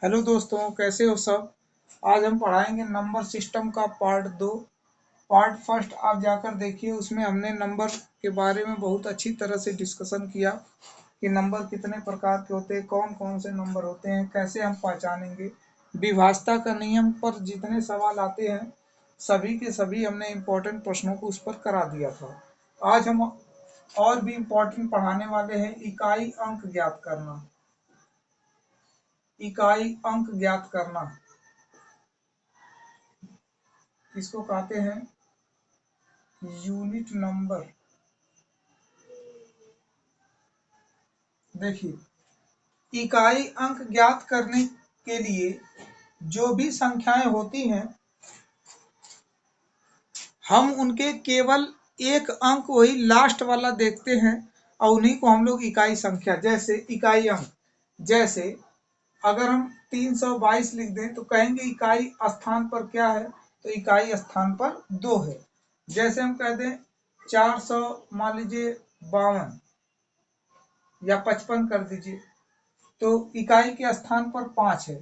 Hello दोस्तों, कैसे हो सब। आज हम पढ़ाएंगे नंबर सिस्टम का पार्ट 2। पार्ट फर्स्ट आप जाकर देखिए, उसमें हमने नंबर के बारे में बहुत अच्छी तरह से डिस्कशन किया कि नंबर कितने प्रकार के होते हैं, कौन कौन से नंबर होते हैं, कैसे हम पहचानेंगे। विभाज्यता का नियम पर जितने सवाल आते हैं सभी के सभी हमने इम्पोर्टेंट प्रश्नों को उस पर करा दिया था। आज हम और भी इम्पोर्टेंट पढ़ाने वाले हैं इकाई अंक ज्ञात करना। इकाई अंक ज्ञात करना इसको कहते हैं यूनिट नंबर। देखिए, इकाई अंक ज्ञात करने के लिए जो भी संख्याएं होती हैं हम उनके केवल एक अंक वही लास्ट वाला देखते हैं और उन्हीं को हम लोग इकाई संख्या जैसे इकाई अंक, जैसे अगर हम 322 लिख दें तो कहेंगे इकाई स्थान पर क्या है, तो इकाई स्थान पर 2 है। जैसे हम कह दें 400 मान लीजिए 52 या 55 कर दीजिए तो इकाई के स्थान पर 5 है।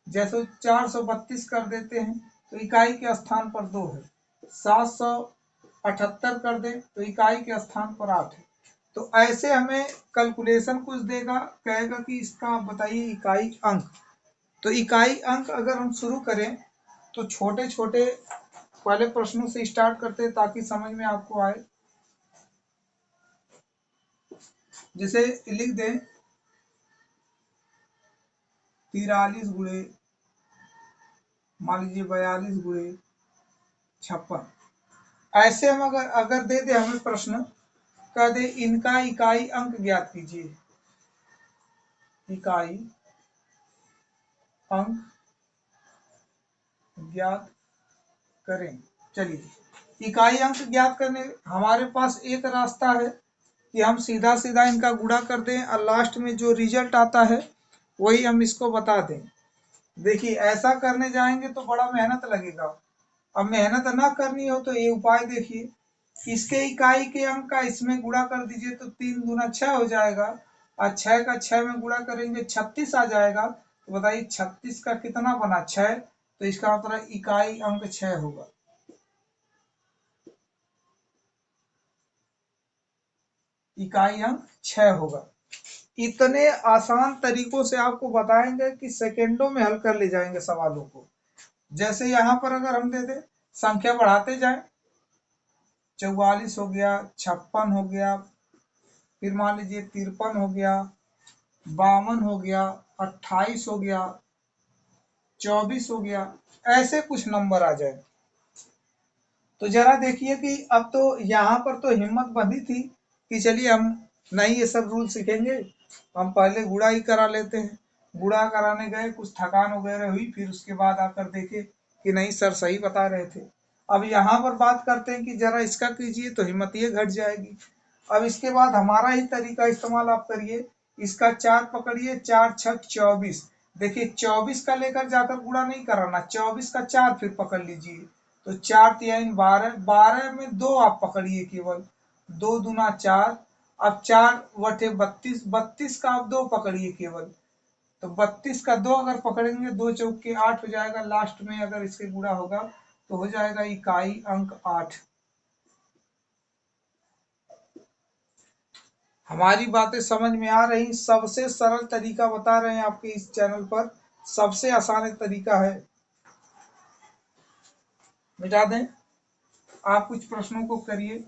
जैसे 432 कर देते हैं तो इकाई के स्थान पर 2 है। 778 कर दें तो इकाई के स्थान पर 8 है। तो ऐसे हमें कैलकुलेशन कुछ देगा, कहेगा कि इसका आप बताइए इकाई अंक। तो इकाई अंक अगर हम शुरू करें तो छोटे छोटे पहले प्रश्नों से स्टार्ट करते हैं ताकि समझ में आपको आए। जैसे लिख दें 43 गुणे मान लीजिए 42 गुणे 56। ऐसे हम अगर दे दे हमें प्रश्न, कह दे इनका इकाई अंक ज्ञात कीजिए। इकाई अंक ज्ञात करें। चलिए, इकाई अंक ज्ञात करने हमारे पास एक रास्ता है कि हम सीधा सीधा इनका गुणा कर दें और लास्ट में जो रिजल्ट आता है वही हम इसको बता दें। देखिए, ऐसा करने जाएंगे तो बड़ा मेहनत लगेगा। अब मेहनत ना करनी हो तो ये उपाय देखिए, इसके इकाई के अंक का इसमें गुणा कर दीजिए तो 3 दूना 6 हो जाएगा और 6 का 6 में गुणा करेंगे 36 आ जाएगा। तो बताइए 36 का कितना बना 6, तो इसका मतलब इकाई अंक 6 होगा। इकाई अंक 6 होगा। इतने आसान तरीकों से आपको बताएंगे कि सेकेंडों में हल कर ले जाएंगे सवालों को। जैसे यहाँ पर अगर हम दे दे संख्या बढ़ाते जाए, 44 हो गया, 56 हो गया, फिर मान लीजिए 53 हो गया, 52 हो गया, 28 हो गया, 24 हो गया, ऐसे कुछ नंबर आ जाए तो जरा देखिए कि अब तो यहाँ पर तो हिम्मत बंधी थी कि चलिए हम नहीं ये सब रूल सीखेंगे, हम पहले गुणा ही करा लेते हैं। गुणा कराने गए, कुछ थकान वगैरह हुई, फिर उसके बाद आकर देखे कि नहीं सर सही बता रहे थे। अब यहाँ पर बात करते हैं कि जरा इसका कीजिए तो हिम्मत ये घट जाएगी। अब इसके बाद हमारा ही तरीका इस्तेमाल आप करिए, इसका 4 पकड़िए, 4 छक 24। देखिए 24 का लेकर जाकर गुणा नहीं कराना, 24 का 4 फिर पकड़ लीजिए तो 4 3 12, 12 में 2 आप पकड़िए केवल, 2 दूना 4। अब 4 बटे 32, 32 का आप 2 पकड़िए केवल, तो 32 का 2 अगर पकड़ेंगे 2 चौके 8 हो जाएगा। लास्ट में अगर इसके गुणा होगा तो हो जाएगा इकाई अंक 8। हमारी बातें समझ में आ रही, सबसे सरल तरीका बता रहे हैं आपके इस चैनल पर, सबसे आसान तरीका है। मिटा दें, आप कुछ प्रश्नों को करिए।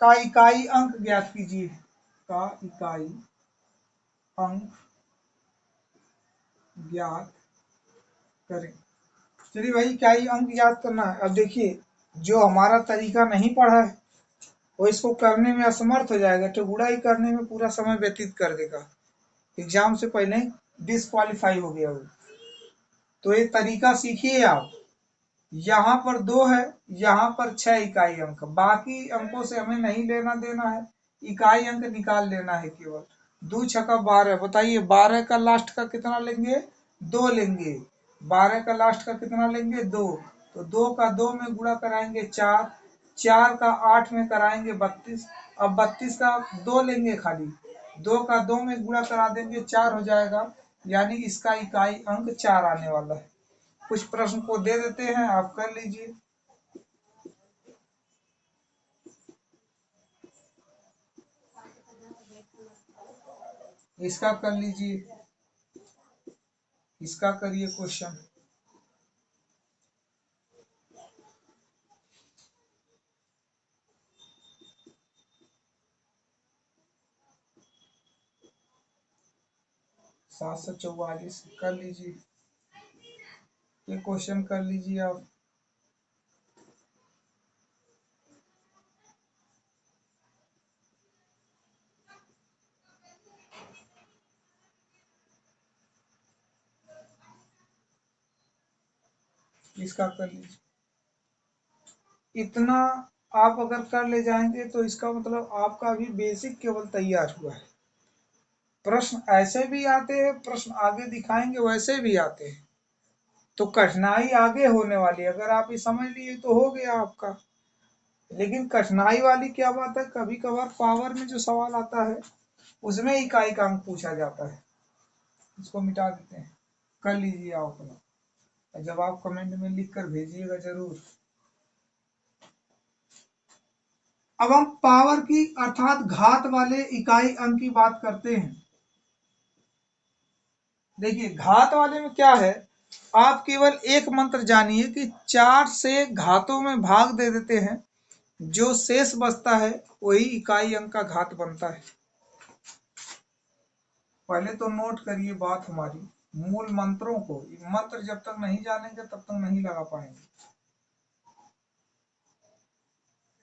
का इकाई अंक ज्ञात कीजिए। का इकाई अंक ज्ञात करें। चलिए भाई, इकाई अंक ज्ञात करना है। अब देखिए, जो हमारा तरीका नहीं पढ़ा है वो इसको करने में असमर्थ हो जाएगा तो गुणा ही करने में पूरा समय व्यतीत कर देगा, एग्जाम से पहले डिस्क्वालीफाई हो गया वो। तो ये तरीका सीखिए आप। यहाँ पर 2 है, यहाँ पर 6 इकाई अंक, बाकी अंकों से हमें नहीं लेना देना है, इकाई अंक निकाल लेना है केवल। दो छक्का 12, बताइए 12 का लास्ट का कितना लेंगे, 2 लेंगे। 12 का लास्ट का कितना लेंगे, 2। तो 2 का 2 में गुणा कराएंगे 4, 4 का 8 में कराएंगे 32। अब 32 का 2 लेंगे खाली, 2 का 2 में गुणा करा देंगे 4 हो जाएगा, यानी इसका इकाई अंक 4 आने वाला है। कुछ प्रश्न को दे देते हैं, आप कर लीजिए। इसका कर लीजिए, इसका करिए क्वेश्चन। सात सौ 44 कर लीजिए, ये क्वेश्चन कर लीजिए आप। इसका कर लीजिए। इतना आप अगर कर ले जाएंगे तो इसका मतलब आपका भी बेसिक केवल तैयार हुआ है। प्रश्न ऐसे भी आते हैं, प्रश्न आगे दिखाएंगे वैसे भी आते हैं, तो कठिनाई आगे होने वाली है। अगर आप ये समझ लिए तो हो गया आपका। लेकिन कठिनाई वाली क्या बात है, कभी कभार पावर में जो सवाल आता है उसमें इकाई का अंक पूछा जाता है। इसको मिटा देते हैं, कर लीजिए आप अपना। जब आप कमेंट में लिख कर भेजिएगा जरूर। अब हम पावर की अर्थात घात वाले इकाई अंक की बात करते हैं। देखिए घात वाले में क्या है, आप केवल एक मंत्र जानिए कि 4 से घातों में भाग दे देते हैं, जो शेष बचता है वही इकाई अंक का घात बनता है। पहले तो नोट करिए बात हमारी, मूल मंत्रों को। मंत्र जब तक नहीं जानेंगे तब तक नहीं लगा पाएंगे।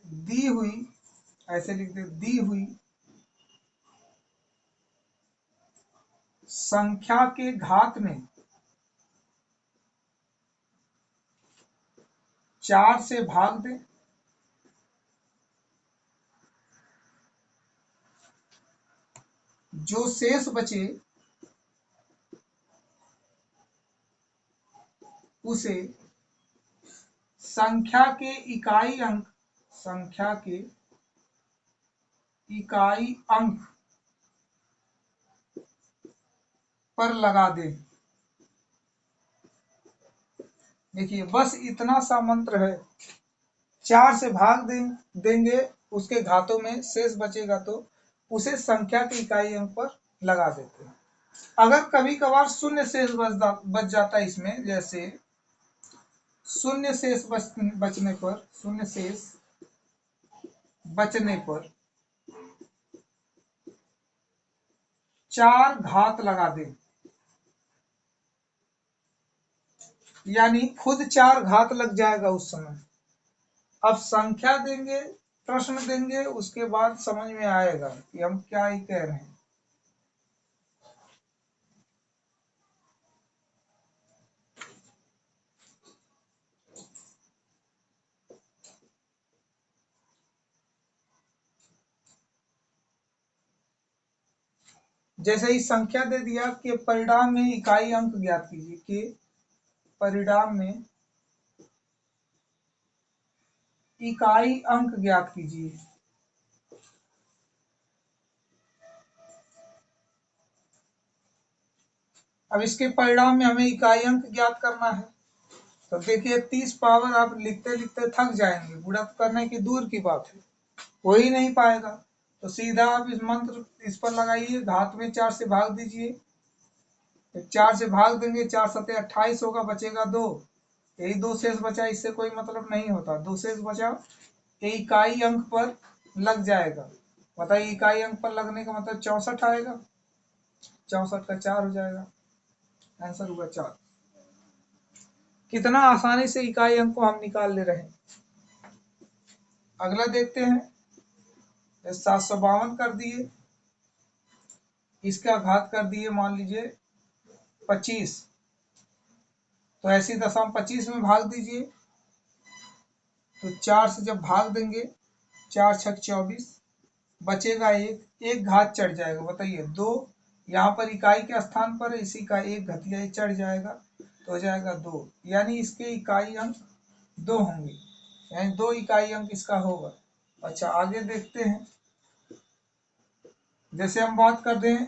दी हुई, ऐसे लिख दे, दी हुई संख्या के घात में 4 से भाग दे, जो शेष बचे उसे संख्या के इकाई अंक, संख्या के इकाई अंक पर लगा दे। देखिए बस इतना सा मंत्र है। 4 से भाग देंगे, उसके घातों में शेष बचेगा तो उसे संख्या के इकाई अंक पर लगा देते हैं। अगर कभी कभार शून्य शेष बच जाता है इसमें, जैसे शून्य शेष बचने पर, शून्य शेष बचने पर 4 घात लगा दे, यानी खुद 4 घात लग जाएगा उस समय। अब संख्या देंगे, प्रश्न देंगे, उसके बाद समझ में आएगा कि हम क्या ही कह रहे हैं। जैसे ही संख्या दे दिया कि परिणाम में इकाई अंक ज्ञात कीजिए, कि परिणाम में इकाई अंक ज्ञात कीजिए। अब इसके परिणाम में हमें इकाई अंक ज्ञात करना है। तो देखिए 30 पावर आप लिखते लिखते थक जाएंगे, गुणा करने की दूर की बात है, हो ही नहीं पाएगा। तो सीधा आप इस मंत्र इस पर लगाइए, घात में 4 से भाग दीजिए। 4 से भाग देंगे, 4 सते 28 होगा, बचेगा 2। यही 2 शेष बचा, इससे कोई मतलब नहीं होता। 2 शेष बचा, ये इकाई अंक पर लग जाएगा। बताइए इकाई अंक पर लगने का मतलब 64 आएगा, 64 का 4 हो जाएगा, आंसर हुआ 4। कितना आसानी से इकाई अंक को हम निकाल ले रहे हैं। अगला देखते हैं, 752 कर दिए, इसका घात कर दिए मान लीजिए 25, तो ऐसी दशा 25 में भाग दीजिए। तो 4 से जब भाग देंगे, 4 छक 24, बचेगा एक घात चढ़ जाएगा, बताइए 2, यहाँ पर इकाई के स्थान पर इसी का एक घातिया चढ़ जाएगा तो हो जाएगा 2, यानी इसके इकाई अंक 2 होंगे, यानी 2 इकाई अंक इसका होगा। अच्छा आगे देखते हैं, जैसे हम बात कर दें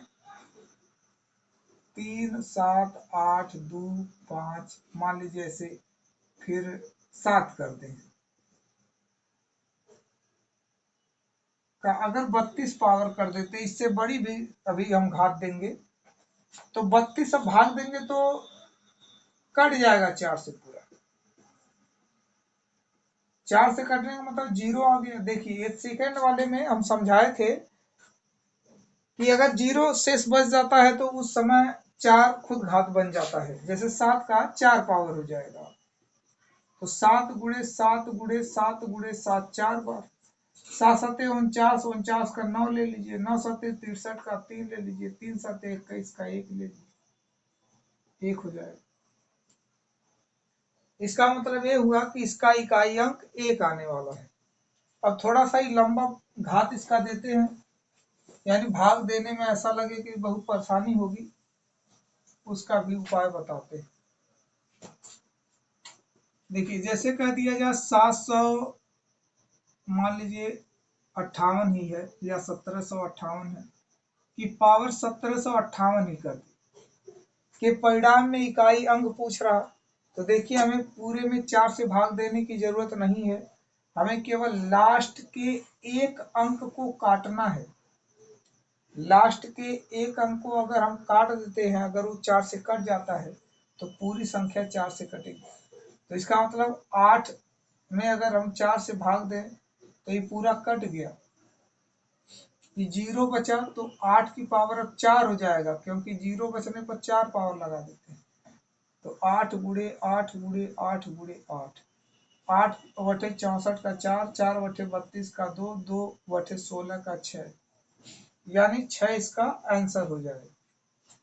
3 7 8 2 5, मान लीजिए ऐसे, फिर 7 कर दें का अगर 32 पावर कर देते, इससे बड़ी भी अभी हम घात देंगे तो 32 अब भाग देंगे तो कट जाएगा 4 से, पूरा 4 से कटने का मतलब 0 आ गया। देखिए एक सेकेंड वाले में हम समझाए थे कि अगर 0 शेष बच जाता है तो उस समय 4 खुद घात बन जाता है, जैसे 7 का 4 पावर हो जाएगा तो 7 गुणे 7 गुणे 7 गुणे 7 4 बार, 7 सते 49, 49 का 9 ले लीजिए, 9 सते 63 का 3 ले लीजिए, 3 सते 21 का 1 ले लीजिए, 1 हो जाएगा। इसका मतलब ये हुआ कि इसका इकाई अंक 1 आने वाला है। अब थोड़ा सा ही लंबा घात इसका देते हैं, यानी भाग देने में ऐसा लगे कि बहुत परेशानी होगी, उसका भी उपाय बताते हैं। देखिए जैसे कह दिया जाए 700 मान लीजिए 58 ही है या 1758 है कि पावर 1758 ही कर दी के परिणाम में इकाई अंक पूछ रहा, तो देखिए हमें पूरे में 4 से भाग देने की जरूरत नहीं है, हमें केवल लास्ट के एक अंक को काटना है। लास्ट के एक अंक को अगर हम काट देते हैं, अगर वो 4 से कट जाता है तो पूरी संख्या 4 से कटेगी। तो इसका मतलब 8 में अगर हम 4 से भाग दें तो ये पूरा कट गया, ये 0 बचा तो 8 की पावर अब 4 हो जाएगा, क्योंकि 0 बचने पर 4 पावर लगा देते हैं। तो 8 गुणे 8 गुणे 8 गुणे 8, 8 बटे 64 का 4, 4 बटे 32 का 2, 2 बटे 16 का 6, यानी 6 इसका आंसर हो जाएगा।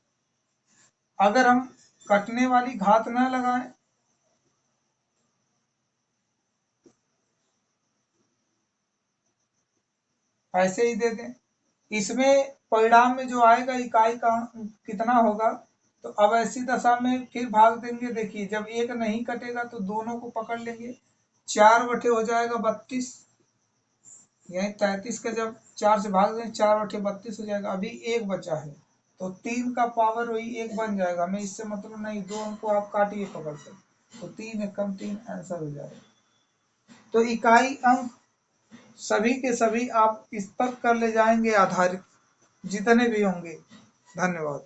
अगर हम कटने वाली घात ना लगाएं, ऐसे ही दे दें, इसमें परिणाम में जो आएगा इकाई का कितना होगा, तो अब ऐसी दशा में फिर भाग देंगे। देखिए जब एक नहीं कटेगा तो दोनों को पकड़ लेंगे, 4 बटे हो जाएगा 32, यही 33 का जब 4 से भाग दें 4 बटे 32 हो जाएगा। अभी एक बचा है तो 3 का पावर वही 1 बन जाएगा, हमें इससे मतलब नहीं, 2 अंक को आप काटिए पकड़ कर, तो 3 एकम 3 आंसर हो जाएगा। तो इकाई अंक सभी के सभी आप इस पर कर ले जाएंगे आधारित, जितने भी होंगे। धन्यवाद।